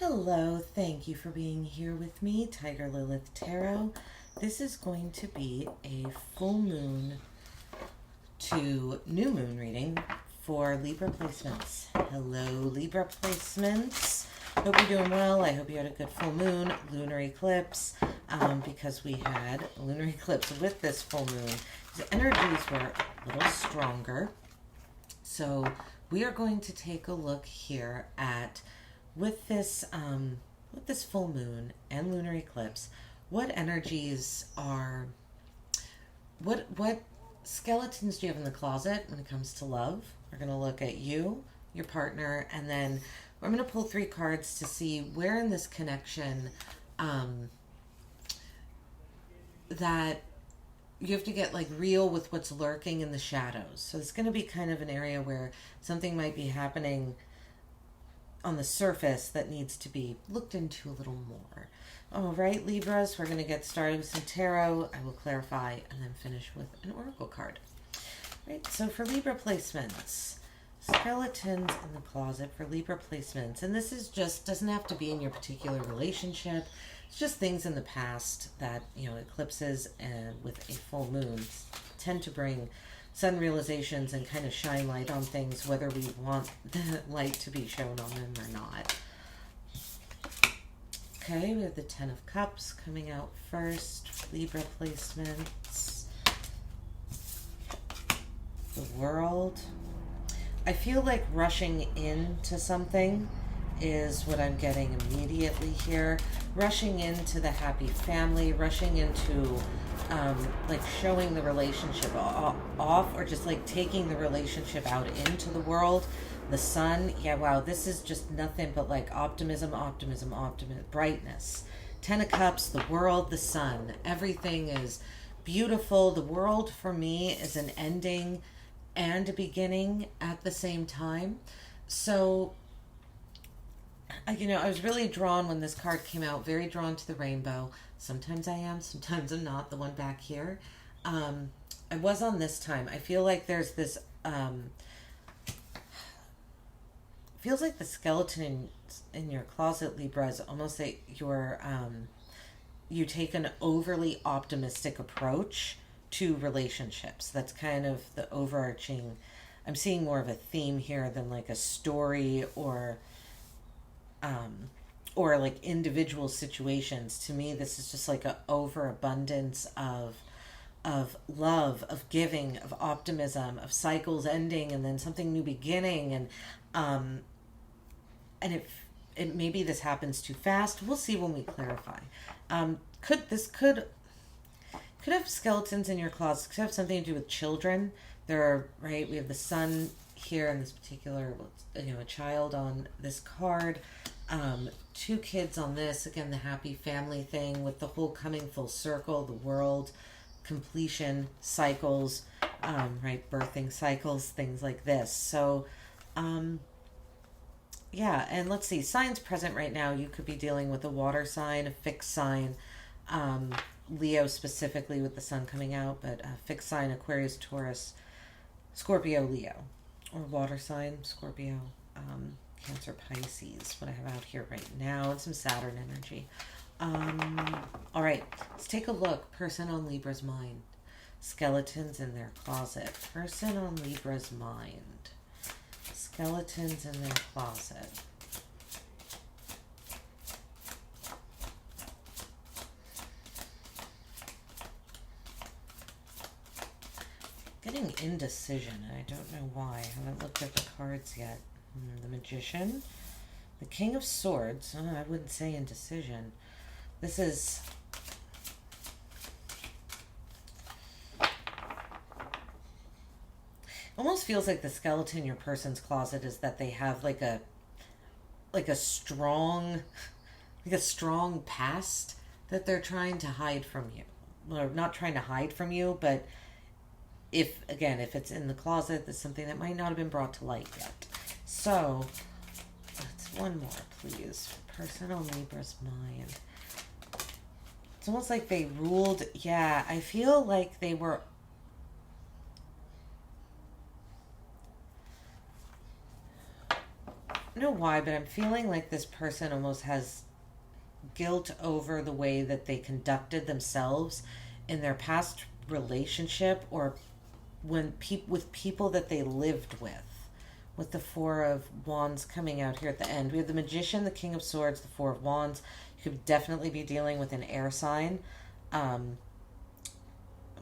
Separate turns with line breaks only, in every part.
Hello, thank you for being here with me, Tiger Lilith Tarot. This is going to be a full moon to new moon reading for Libra placements. Hello, Libra placements. Hope you're doing well. I hope you had a good full moon, lunar eclipse, because we had a lunar eclipse with this full moon. The energies were a little stronger. So we are going to take a look here at with this full moon and lunar eclipse, what energies are, what skeletons do you have in the closet when it comes to love? We're going to look at you, your partner, and then I'm going to pull 3 cards to see where in this connection that you have to get like real with what's lurking in the shadows. So it's going to be kind of an area where something might be happening on the surface that needs to be looked into a little more. All right, Libras, we're going to get started with some tarot. I will clarify and then finish with an oracle card. All right, so for Libra placements, skeletons in the closet for Libra placements. And this is just, doesn't have to be in your particular relationship. It's just things in the past that, eclipses with a full moon tend to bring sudden realizations and kind of shine light on things, whether we want the light to be shown on them or not. Okay, we have the 10 of Cups coming out first. Libra placements. The World. I feel like rushing into something is what I'm getting immediately here. Rushing into the happy family, rushing into like showing the relationship off, or just like taking the relationship out into the world. The sun, yeah, wow, this is just nothing but like optimism, brightness. 10 of Cups, the world, the sun, everything is beautiful. The world for me is an ending and a beginning at the same time. So I was really drawn when this card came out, very drawn to the rainbow. Sometimes I am, sometimes I'm not, the one back here. I was on this time. I feel like there's this, feels like the skeleton in your closet, Libra, is almost like you take an overly optimistic approach to relationships. That's kind of the overarching, I'm seeing more of a theme here than like a story or like individual situations. To me, this is just like an overabundance of love, of giving, of optimism, of cycles ending and then something new beginning. And it maybe this happens too fast. We'll see when we clarify. Could have skeletons in your closet. Could have something to do with children. We have the sun here in this particular, a child on this card. 2 kids on this, again, the happy family thing with the whole coming full circle, the world, completion, cycles, birthing cycles, things like this. So, yeah, and let's see, signs present right now. You could be dealing with a water sign, a fixed sign, Leo specifically with the sun coming out, but a fixed sign, Aquarius, Taurus, Scorpio, Leo, or water sign, Scorpio, Cancer, Pisces, what I have out here right now, and some Saturn energy. All right, let's take a look. Person on Libra's mind. Skeletons in their closet. Person on Libra's mind. Skeletons in their closet. Getting indecision, and I don't know why. I haven't looked at the cards yet. The Magician, the King of Swords. I wouldn't say indecision. This is almost feels like the skeleton in your person's closet is that they have like a strong past that they're trying to hide from you. Well, not trying to hide from you, but if it's in the closet, that's something that might not have been brought to light yet. So, let's one more, please. Person on Libra's mind. It's almost like they ruled. Yeah, I feel like they were. No, know why, but I'm feeling like this person almost has guilt over the way that they conducted themselves in their past relationship, or with people that they lived with the Four of Wands coming out here at the end. We have the Magician, the King of Swords, the Four of Wands. You could definitely be dealing with an air sign.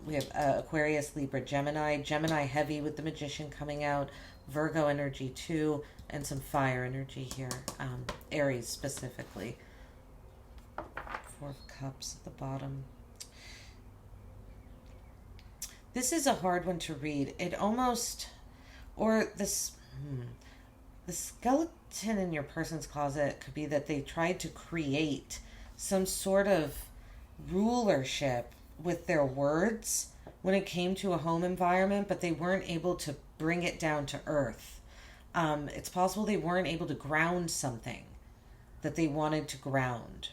We have Aquarius, Libra, Gemini heavy with the Magician coming out, Virgo energy too, and some fire energy here, Aries specifically. Four of Cups at the bottom. This is a hard one to read. It almost, or this, the skeleton in your person's closet could be that they tried to create some sort of rulership with their words when it came to a home environment, but they weren't able to bring it down to earth. It's possible they weren't able to ground something that they wanted to ground.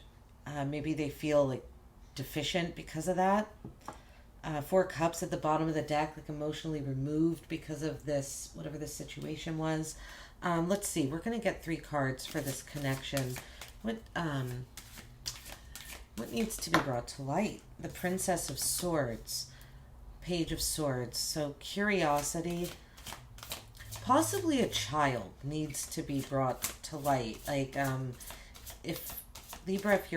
Maybe they feel like deficient because of that. Four Cups at the bottom of the deck, like emotionally removed because of this, whatever the situation was. Let's see. We're going to get 3 cards for this connection. What needs to be brought to light? The Princess of Swords, Page of Swords. So curiosity, possibly a child needs to be brought to light. Like, if Libra, if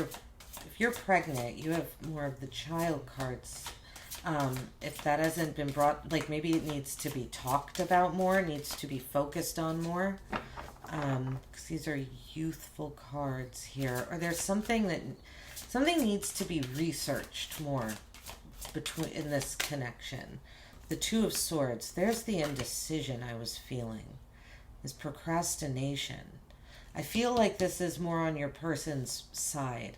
you're pregnant, you have more of the child cards. If that hasn't been brought, like maybe it needs to be talked about more, needs to be focused on more. Because these are youthful cards here. Or there's something needs to be researched more in this connection. The Two of Swords, there's the indecision I was feeling. This procrastination. I feel like this is more on your person's side.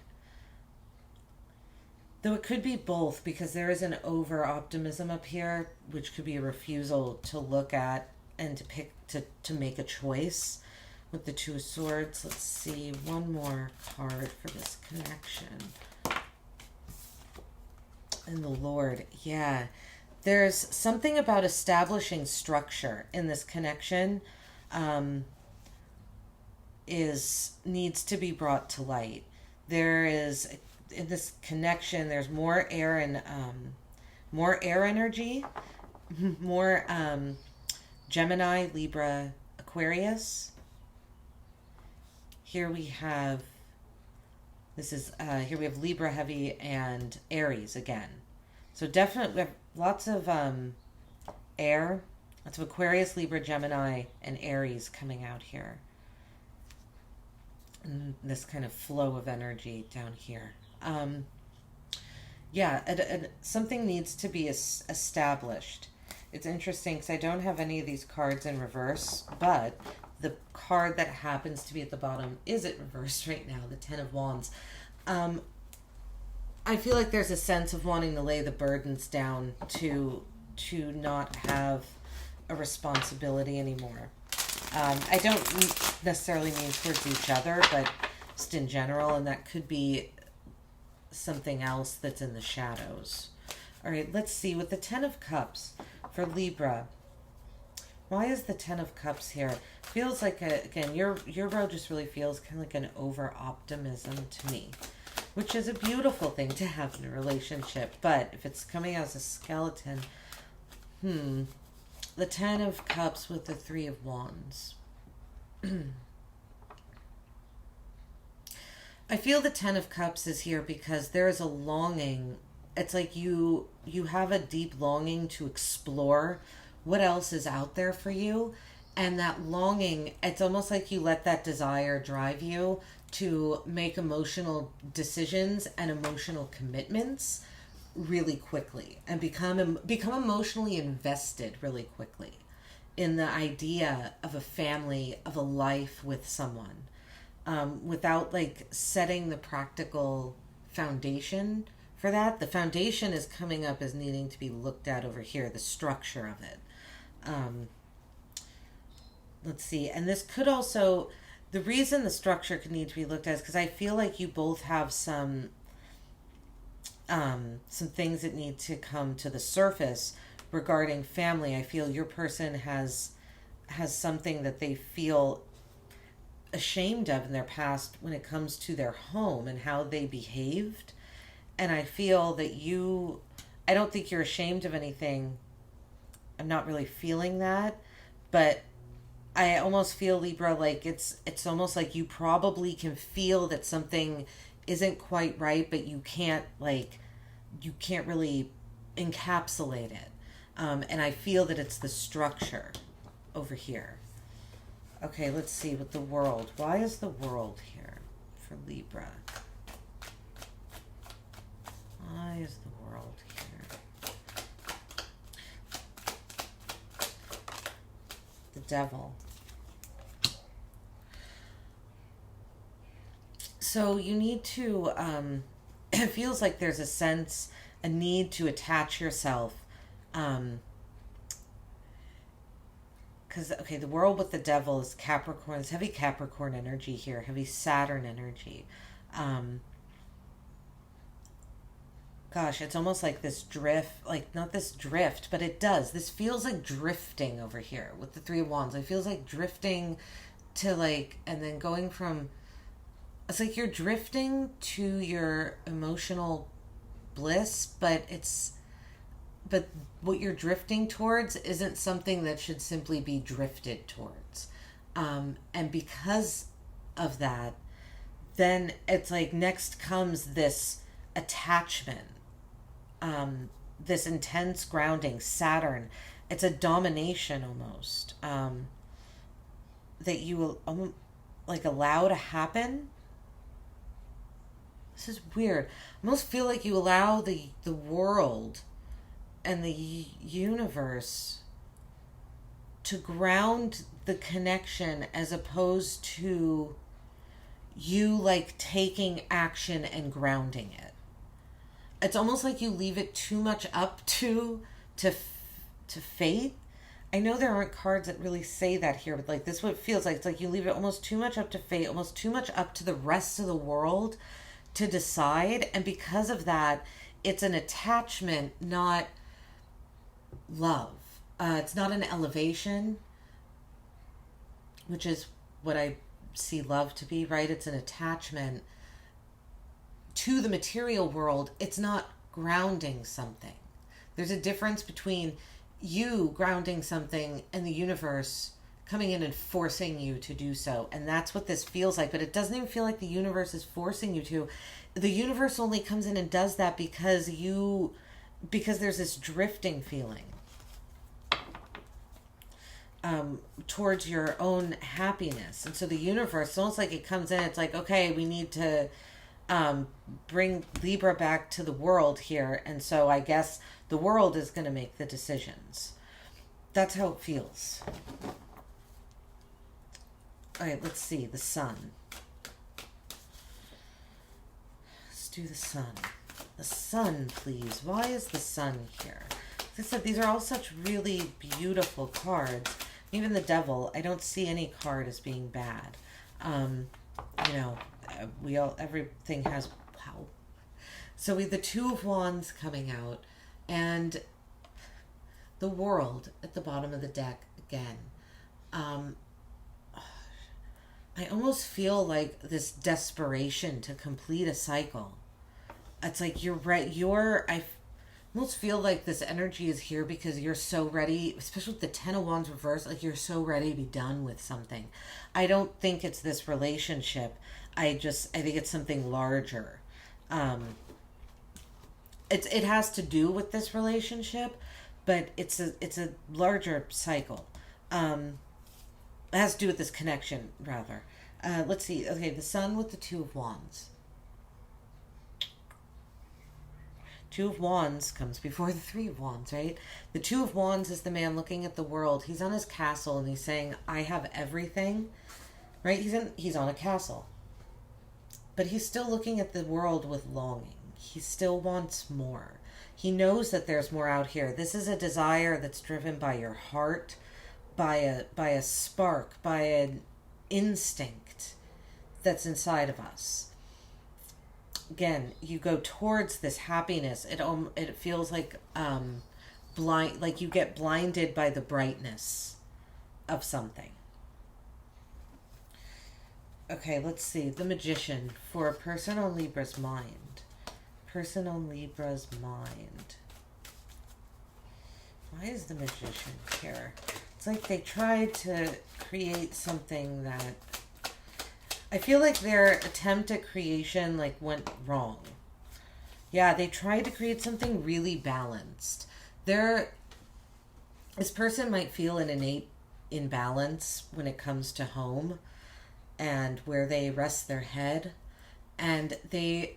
Though it could be both, because there is an over-optimism up here, which could be a refusal to look at and to pick, to make a choice. With the Two of Swords, let's see, one more card for this connection. And the Lord, yeah. There's something about establishing structure in this connection needs to be brought to light. There is, in this connection, there's more air and more air energy, more Gemini, Libra, Aquarius. Here we have here we have Libra heavy and Aries again. So definitely we have lots of air, lots of Aquarius, Libra, Gemini, and Aries coming out here. And this kind of flow of energy down here. Something needs to be established. It's interesting because I don't have any of these cards in reverse, but the card that happens to be at the bottom is at reverse right now, the Ten of Wands. I feel like there's a sense of wanting to lay the burdens down to not have a responsibility anymore. I don't necessarily mean towards each other, but just in general, and that could be something else that's in the shadows. All right, let's see. With the Ten of Cups for Libra, why is the Ten of Cups here? Feels like, again, your road just really feels kind of like an over-optimism to me, which is a beautiful thing to have in a relationship. But if it's coming as a skeleton, the Ten of Cups with the Three of Wands. I feel the Ten of Cups is here because there is a longing. It's like you have a deep longing to explore what else is out there for you. And that longing, it's almost like you let that desire drive you to make emotional decisions and emotional commitments really quickly, and become emotionally invested really quickly in the idea of a family, of a life with someone, without like setting the practical foundation for that. The foundation is coming up as needing to be looked at over here, the structure of it. Let's see. And this could also, the reason the structure could need to be looked at is because I feel like you both have some things that need to come to the surface regarding family. I feel your person has something that they feel ashamed of in their past when it comes to their home and how they behaved. And I feel that I don't think you're ashamed of anything. I'm not really feeling that, but I almost feel, Libra, like it's almost like you probably can feel that something isn't quite right, but you can't really encapsulate it. And I feel that it's the structure over here. Okay, let's see with the world. Why is the world here for Libra? Why is the world here? The devil. So you need to, it feels like there's a need to attach yourself. Because, okay, the world with the devil is Capricorn. It's heavy Capricorn energy here, heavy Saturn energy. Gosh, it's almost like this drift, like not this drift, but it does. This feels like drifting over here with the Three of Wands. It feels like drifting to and then going from, it's like you're drifting to your emotional bliss, but what you're drifting towards isn't something that should simply be drifted towards. And because of that, then it's like next comes this attachment, this intense grounding, Saturn. It's a domination almost, that you will allow to happen. This is weird. I almost feel like you allow the world and the universe to ground the connection as opposed to you taking action and grounding it. It's almost like you leave it too much up to fate. I know there aren't cards that really say that here, but this is what it feels like. It's like you leave it almost too much up to fate, almost too much up to the rest of the world to decide. And because of that, it's an attachment, not love. It's not an elevation, which is what I see love to be, right? It's an attachment to the material world. It's not grounding something. There's a difference between you grounding something and the universe coming in and forcing you to do so. And that's what this feels like. But it doesn't even feel like the universe is forcing you to. The universe only comes in and does that because there's this drifting feeling towards your own happiness. And so the universe, it's almost like it comes in, it's like, okay, we need to bring Libra back to the world here. And so I guess the world is going to make the decisions. That's how it feels. All right, let's see. The sun. Let's do the sun. The sun, please. Why is the sun here? As I said, these are all such really beautiful cards. Even the devil, I don't see any card as being bad. Everything has, wow. So we have the Two of Wands coming out and the World at the bottom of the deck again. I almost feel like this desperation to complete a cycle. It's like you're right. I almost feel like this energy is here because you're so ready, especially with the Ten of Wands reversed, like you're so ready to be done with something. I don't think it's this relationship. I think it's something larger. It has to do with this relationship, but it's a larger cycle. It has to do with this connection, rather. Let's see. Okay, the Sun with the Two of Wands. Two of Wands comes before the Three of Wands, right? The Two of Wands is the man looking at the world. He's on his castle and he's saying, I have everything, right? He's on a castle. But he's still looking at the world with longing. He still wants more. He knows that there's more out here. This is a desire that's driven by your heart, by a spark, by an instinct that's inside of us. Again, you go towards this happiness. It feels like like you get blinded by the brightness of something. Okay, let's see. The Magician for a person on Libra's mind. Person on Libra's mind. Why is the Magician here? It's like they tried to create something that... I feel like their attempt at creation like went wrong. Yeah, they tried to create something really balanced. This person might feel an innate imbalance when it comes to home and where they rest their head. And they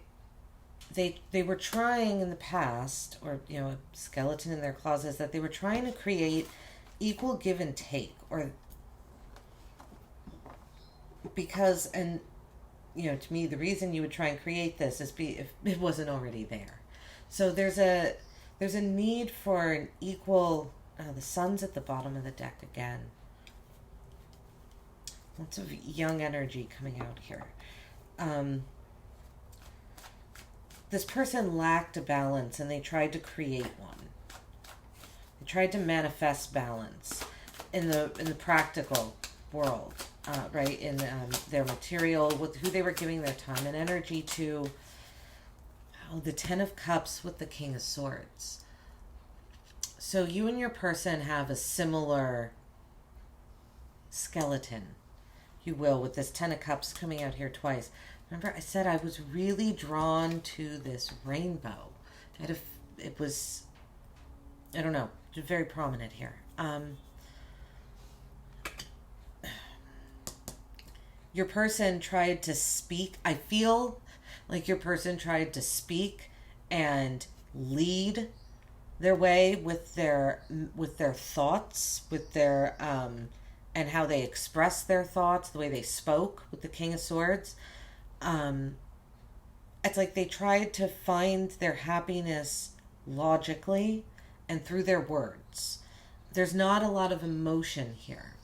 were trying in the past, or, you know, a skeleton in their closets, that they were trying to create equal give and take, or because, and, you know, to me, the reason you would try and create this is if it wasn't already there. So there's a need for an equal, the sun's at the bottom of the deck again. Lots of young energy coming out here. This person lacked a balance and they tried to create one. They tried to manifest balance in the practical world, right? In their material, with who they were giving their time and energy to. Oh, the Ten of Cups with the King of Swords. So you and your person have a similar skeleton, you will, with this Ten of Cups coming out here twice. Remember, I said I was really drawn to this rainbow. It was, I don't know, very prominent here. Your person tried to speak. I feel like your person tried to speak and lead their way with their thoughts, with their and how they expressed their thoughts, the way they spoke with the King of Swords. It's like they tried to find their happiness logically and through their words. There's not a lot of emotion here.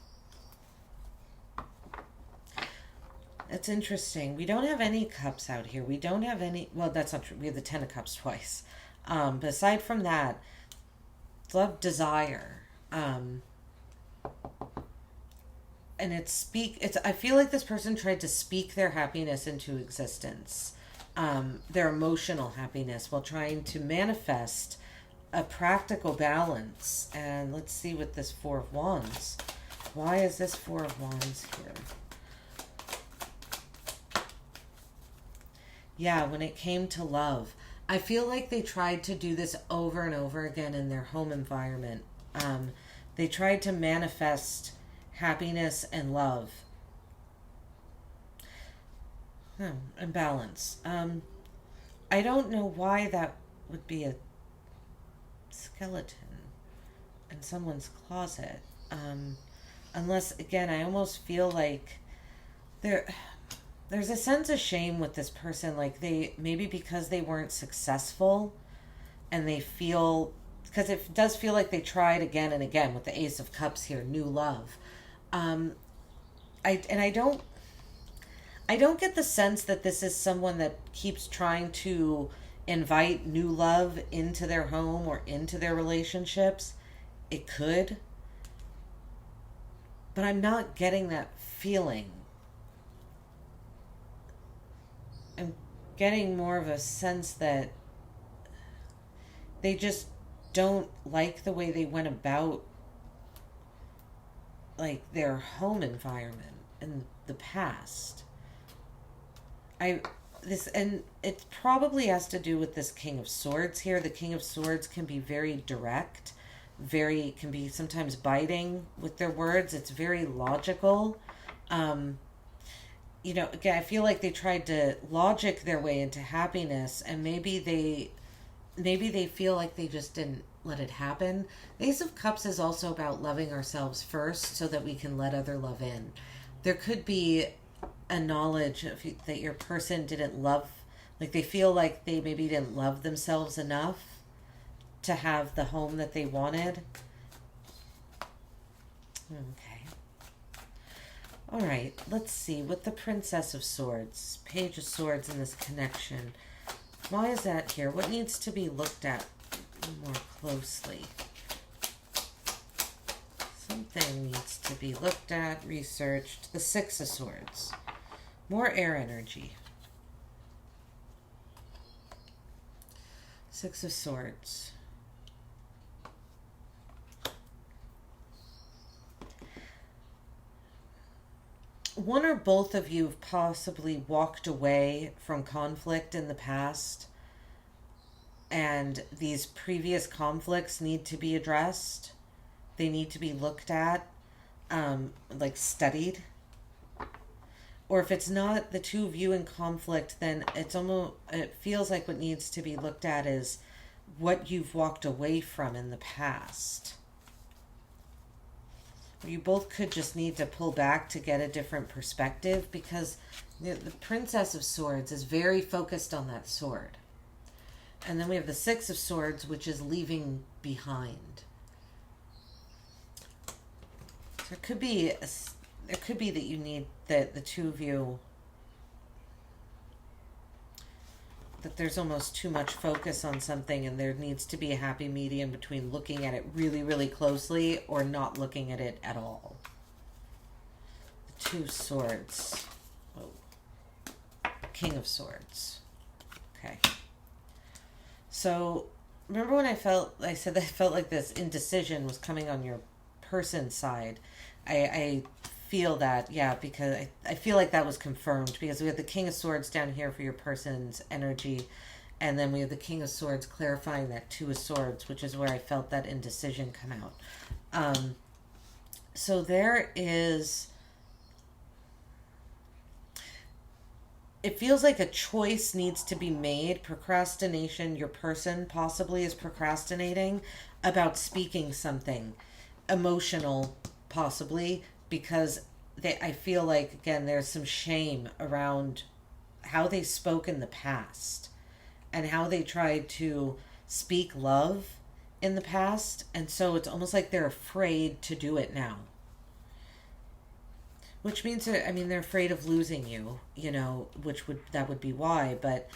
It's interesting. We don't have any cups out here. We don't have any... Well, that's not true. We have the Ten of Cups twice. But aside from that, it's love, desire. And I feel like this person tried to speak their happiness into existence. Their emotional happiness, while trying to manifest a practical balance. And let's see what this Four of Wands. Why is this Four of Wands here? Yeah, when it came to love, I feel like they tried to do this over and over again in their home environment. They tried to manifest happiness and love. And balance. I don't know why that would be a skeleton in someone's closet. Unless, again, I almost feel like there's a sense of shame with this person, like maybe because they weren't successful, and they feel, because it does feel like they tried again and again with the Ace of Cups here, new love. I don't get the sense that this is someone that keeps trying to invite new love into their home or into their relationships. It could, but I'm not getting that feeling. I'm getting more of a sense that they just don't like the way they went about, like, their home environment in the past. And it probably has to do with this King of Swords here. The King of Swords can be very direct, can be sometimes biting with their words. It's very logical. You know, again, I feel like they tried to logic their way into happiness, and maybe they feel like they just didn't let it happen. The Ace of Cups is also about loving ourselves first so that we can let other love in. There could be a knowledge that your person didn't love, like they feel like they maybe didn't love themselves enough to have the home that they wanted. Okay. All right, let's see. With the Princess of Swords, Page of Swords in this connection, why is that here? What needs to be looked at more closely? Something needs to be looked at, researched. The Six of Swords. More air energy. Six of Swords. One or both of you have possibly walked away from conflict in the past, and these previous conflicts need to be addressed. They need to be looked at, like studied. Or if it's not the two of you in conflict, then it feels like what needs to be looked at is what you've walked away from in the past. You both could just need to pull back to get a different perspective, because the Princess of Swords is very focused on that sword. And then we have the Six of Swords, which is leaving behind. So it could be that you need that the two of you, that there's almost too much focus on something, and there needs to be a happy medium between looking at it really, really closely or not looking at it at all. The Two of Swords. Oh. King of Swords. Okay. So remember when I said that I felt like this indecision was coming on your person's side. I feel that, yeah, because I feel like that was confirmed, because we have the King of Swords down here for your person's energy, and then we have the King of Swords clarifying that Two of Swords, which is where I felt that indecision come out. So there is, it feels like a choice needs to be made. Procrastination, your person possibly is procrastinating about speaking something emotional, possibly, because I feel like, again, there's some shame around how they spoke in the past and how they tried to speak love in the past. And so it's almost like they're afraid to do it now. Which means, they're afraid of losing you, that would be why. But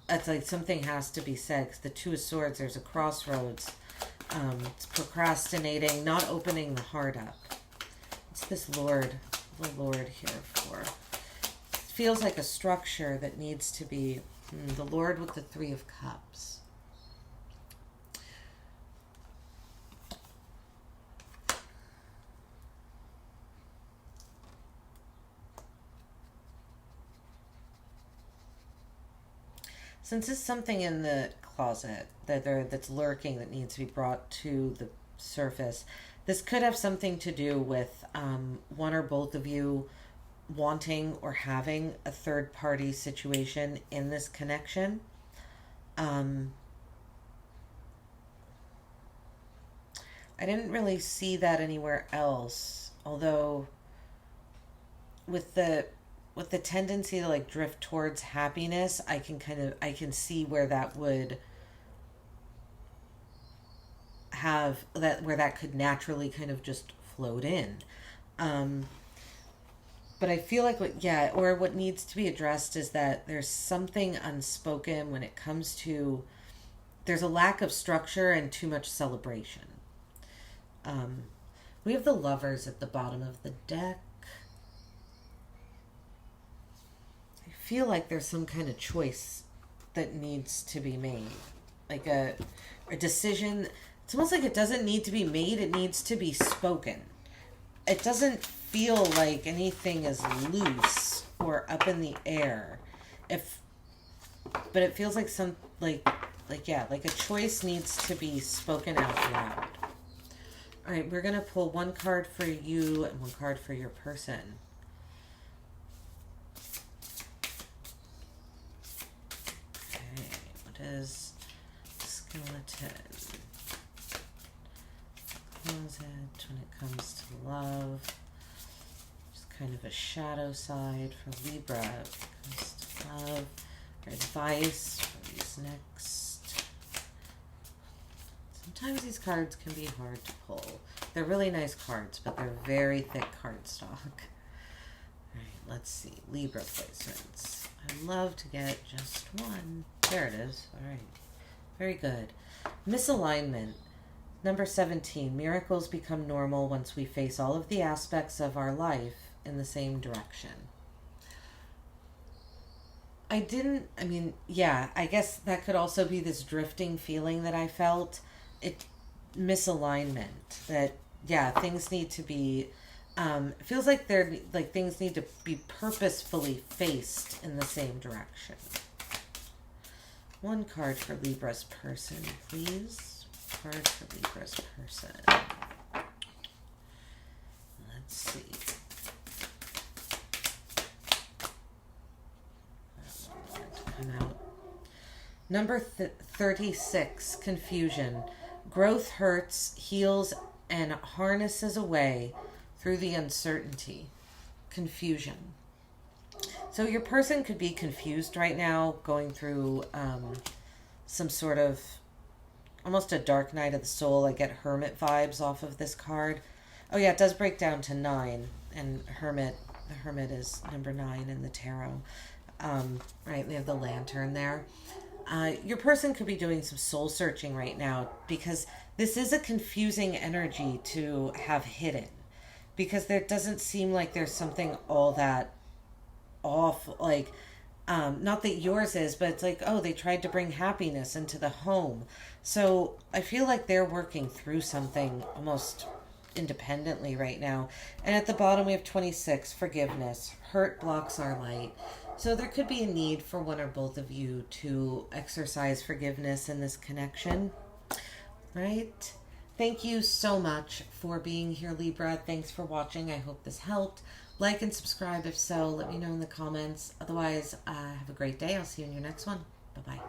it's like something has to be said, because the Two of Swords, there's a crossroads. It's procrastinating, not opening the heart up. What's this the Lord here for? It feels like a structure that needs to be the Lord with the Three of Cups. Since there's something in the closet that's lurking that needs to be brought to the surface, this could have something to do with one or both of you wanting or having a third party situation in this connection. I didn't really see that anywhere else, although with the tendency to like drift towards happiness, I can see where that would have that, where that could naturally kind of just float in. But I feel like what needs to be addressed is that there's something unspoken when it comes to, there's a lack of structure and too much celebration. We have the Lovers at the bottom of the deck. I feel like there's some kind of choice that needs to be made. Like a decision. It's almost like it doesn't need to be made, it needs to be spoken. It doesn't feel like anything is loose or up in the air. But it feels like a choice needs to be spoken out loud. All right, we're going to pull one card for you and one card for your person. Okay, what is skeleton? Closet when it comes to love. Just kind of a shadow side for Libra when it comes to love. Or advice for these next. Sometimes these cards can be hard to pull. They're really nice cards, but they're very thick cardstock. Alright, let's see. Libra placements. I'd love to get just one. There it is. Alright. Very good. Misalignment. Number 17. Miracles become normal once we face all of the aspects of our life in the same direction. I mean, yeah, I guess that could also be this drifting feeling that I felt. It misalignment that, yeah, things need to be, it feels like they're like things need to be purposefully faced in the same direction. One card for Libra's person, please. Card for Libra's person. Let's see. Come out. Number 36, confusion. Growth hurts, heals, and harnesses away through the uncertainty. Confusion. So your person could be confused right now, going through some sort of almost a dark night of the soul. I get hermit vibes off of this card. Oh yeah, it does break down to 9, and hermit. The hermit is number 9 in the tarot. Right, we have the lantern there. Your person could be doing some soul searching right now, because this is a confusing energy to have hidden, because there doesn't seem like there's something all that off, like, not that yours is, but it's like, oh, they tried to bring happiness into the home. So I feel like they're working through something almost independently right now. And at the bottom we have 26, forgiveness. Hurt blocks our light. So there could be a need for one or both of you to exercise forgiveness in this connection, right? Thank you so much for being here, Libra. Thanks for watching. I hope this helped. Like and subscribe if so. Let me know in the comments. Otherwise, have a great day. I'll see you in your next one. Bye-bye.